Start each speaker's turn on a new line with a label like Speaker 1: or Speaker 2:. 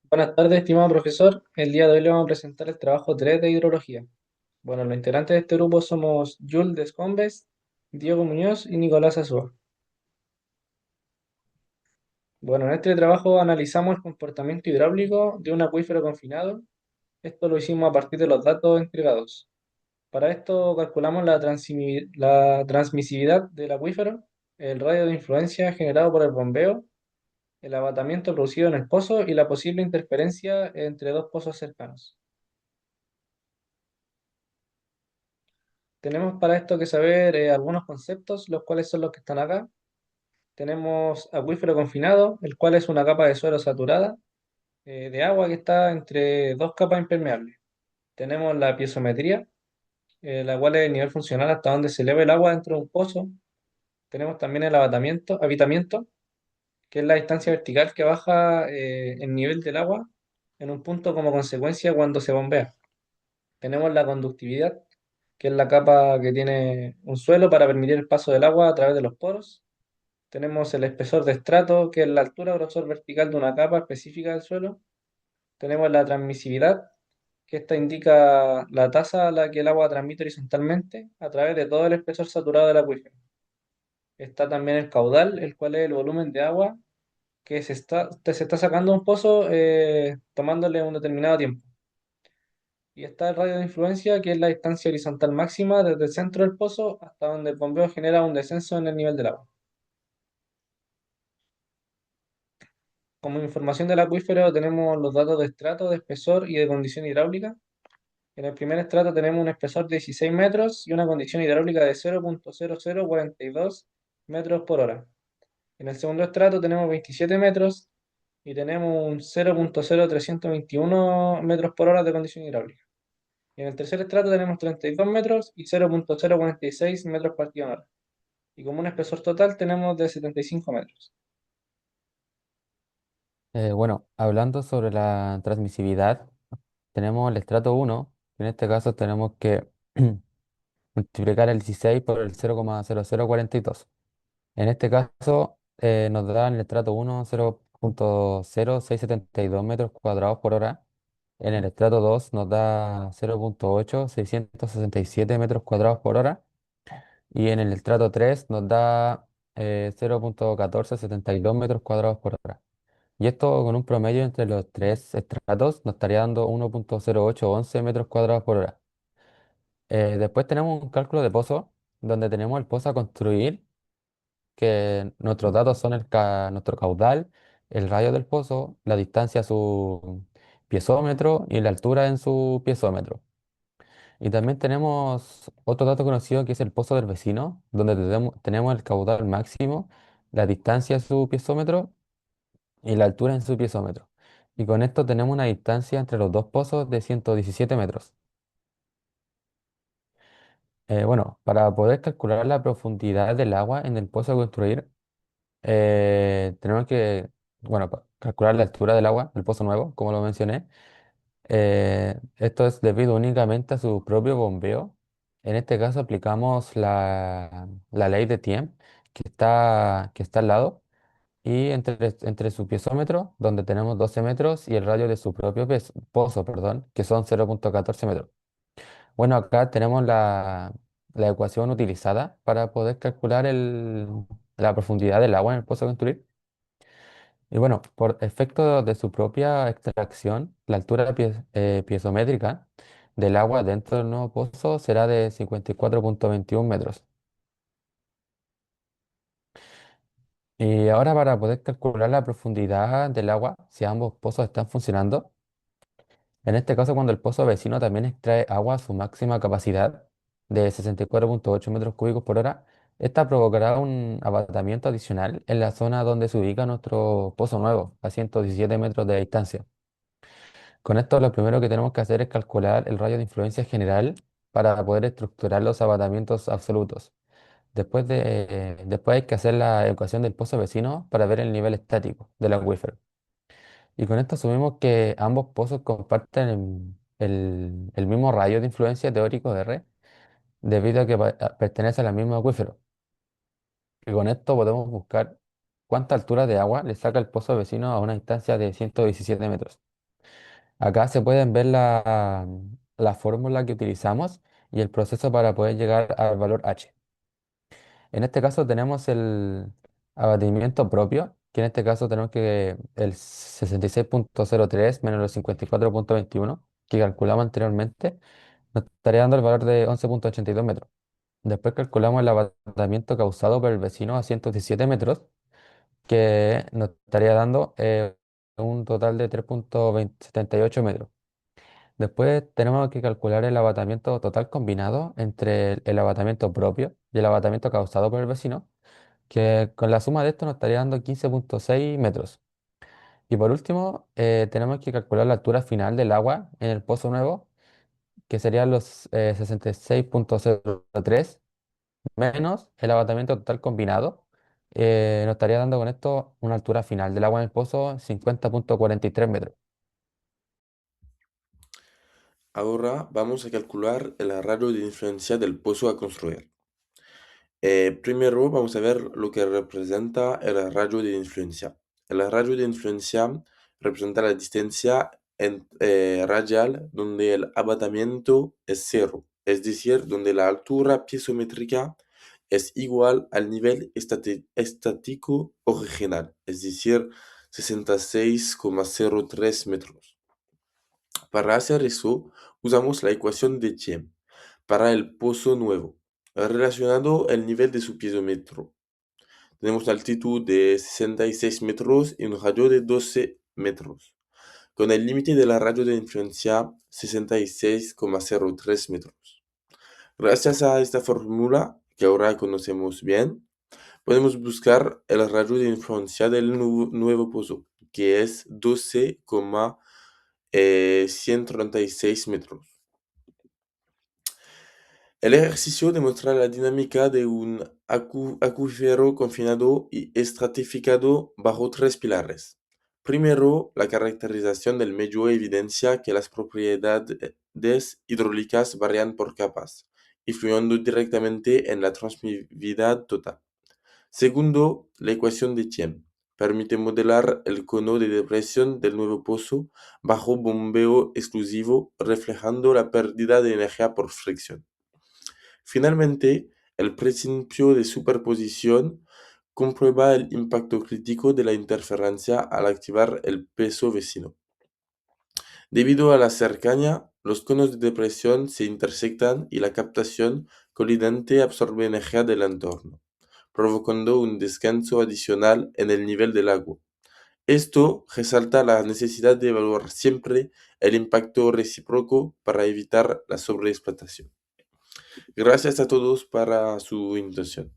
Speaker 1: Buenas tardes, estimado profesor. El día de hoy le vamos a presentar el trabajo 3 de hidrología. Bueno, los integrantes de este grupo somos Jules Descombes, Diego Muñoz y Nicolás Azúa. Bueno, en este trabajo analizamos el comportamiento hidráulico de un acuífero confinado. Esto lo hicimos a partir de los datos entregados. Para esto calculamos la transmisividad del acuífero, el radio de influencia generado por el bombeo, el abatamiento producido en el pozo y la posible interferencia entre dos pozos cercanos. Tenemos para esto que saber algunos conceptos, los cuales son los que están acá. Tenemos acuífero confinado, el cual es una capa de suelo saturada de agua que está entre dos capas impermeables. Tenemos la piezometría, la cual es el nivel funcional hasta donde se eleva el agua dentro de un pozo. Tenemos también el habitamiento, que es la distancia vertical que baja el nivel del agua en un punto como consecuencia cuando se bombea. Tenemos la conductividad, que es la capa que tiene un suelo para permitir el paso del agua a través de los poros. Tenemos el espesor de estrato, que es la altura o grosor vertical de una capa específica del suelo. Tenemos la transmisividad, que esta indica la tasa a la que el agua transmite horizontalmente a través de todo el espesor saturado del acuífero. Está también el caudal, el cual es el volumen de agua que se está sacando de un pozo tomándole un determinado tiempo. Y está el radio de influencia, que es la distancia horizontal máxima desde el centro del pozo hasta donde el bombeo genera un descenso en el nivel del agua. Como información del acuífero tenemos los datos de estrato, de espesor y de condición hidráulica. En el primer estrato tenemos un espesor de 16 metros y una condición hidráulica de 0.0042 metros por hora. En el segundo estrato tenemos 27 metros y tenemos un 0.0321 metros por hora de condición hidráulica. Y en el tercer estrato tenemos 32 metros y 0.046 metros partido en hora. Y como un espesor total tenemos de 75 metros.
Speaker 2: Bueno, hablando sobre la transmisividad, tenemos el estrato 1, que en este caso tenemos que multiplicar el 16 por el 0,0042. En este caso nos da en el estrato 1 0,0672 metros cuadrados por hora. En el estrato 2 nos da 0,8667 metros cuadrados por hora. Y en el estrato 3 nos da 0,1472 metros cuadrados por hora. Y esto con un promedio entre los tres estratos nos estaría dando 1,0811 metros cuadrados por hora. Después tenemos un cálculo de pozo, donde tenemos el pozo a construir, que nuestros datos son nuestro caudal, el radio del pozo, la distancia a su piezómetro y la altura en su piezómetro. Y también tenemos otro dato conocido que es el pozo del vecino, donde tenemos el caudal máximo, la distancia a su piezómetro y la altura en su piezómetro. Y con esto tenemos una distancia entre los dos pozos de 117 metros. Bueno, para poder calcular la profundidad del agua en el pozo a construir, tenemos que, bueno, calcular la altura del agua del pozo nuevo, como lo mencioné. Esto es debido únicamente a su propio bombeo. En este caso aplicamos la ley de Thiem, que está al lado. Y entre su piezómetro, donde tenemos 12 metros, y el radio de su propio pozo, perdón, que son 0,14 metros. Bueno, acá tenemos la ecuación utilizada para poder calcular la profundidad del agua en el pozo a construir. Y bueno, por efecto de su propia extracción, la altura piezométrica del agua dentro del nuevo pozo será de 54,21 metros. Y ahora para poder calcular la profundidad del agua, si ambos pozos están funcionando, en este caso cuando el pozo vecino también extrae agua a su máxima capacidad de 64,8 metros cúbicos por hora, esta provocará un abatamiento adicional en la zona donde se ubica nuestro pozo nuevo, a 117 metros de distancia. Con esto lo primero que tenemos que hacer es calcular el radio de influencia general para poder estructurar los abatamientos absolutos. Después hay que hacer la ecuación del pozo vecino para ver el nivel estático del acuífero. Y con esto asumimos que ambos pozos comparten el mismo radio de influencia teórico R, debido a que pertenecen al mismo acuífero. Y con esto podemos buscar cuánta altura de agua le saca el pozo vecino a una distancia de 117 metros. Acá se pueden ver la fórmula que utilizamos y el proceso para poder llegar al valor H. En este caso tenemos el abatimiento propio, que en este caso tenemos que el 66,03 menos los 54,21 que calculamos anteriormente, nos estaría dando el valor de 11,82 metros. Después calculamos el abatamiento causado por el vecino a 117 metros, que nos estaría dando un total de 3,78 metros. Después tenemos que calcular el abatamiento total combinado entre el abatamiento propio y el abatamiento causado por el vecino, que con la suma de esto nos estaría dando 15,6 metros. Y por último, tenemos que calcular la altura final del agua en el pozo nuevo, que serían los 66,03 menos el abatamiento total combinado. Nos estaría dando con esto una altura final del agua en el pozo 50,43 metros.
Speaker 3: Ahora vamos a calcular el radio de influencia del pozo a construir. Primero vamos a ver lo que representa el radio de influencia. El radio de influencia representa la distancia radial donde el abatamiento es cero, es decir, donde la altura piezométrica es igual al nivel estático original, es decir, 66,03 metros. Para hacer eso, usamos la ecuación de Chem para el pozo nuevo, relacionado el nivel de su piezómetro. Tenemos una altitud de 66 metros y un radio de 12 metros, con el límite de la radio de influencia 66,03 metros. Gracias a esta fórmula, que ahora conocemos bien, podemos buscar el radio de influencia del nuevo pozo, que es 12,136 metros. El ejercicio demuestra la dinámica de un acuífero confinado y estratificado bajo tres pilares. Primero, la caracterización del medio evidencia que las propiedades hidráulicas varían por capas, influyendo directamente en la transmisividad total. Segundo, la ecuación de Thiem permite modelar el cono de depresión del nuevo pozo bajo bombeo exclusivo, reflejando la pérdida de energía por fricción. Finalmente, el principio de superposición comprueba el impacto crítico de la interferencia al activar el peso vecino. Debido a la cercanía, los conos de depresión se intersectan y la captación colidante absorbe energía del entorno, provocando un descanso adicional en el nivel del agua. Esto resalta la necesidad de evaluar siempre el impacto recíproco para evitar la sobreexplotación. Gracias a todos para su intención.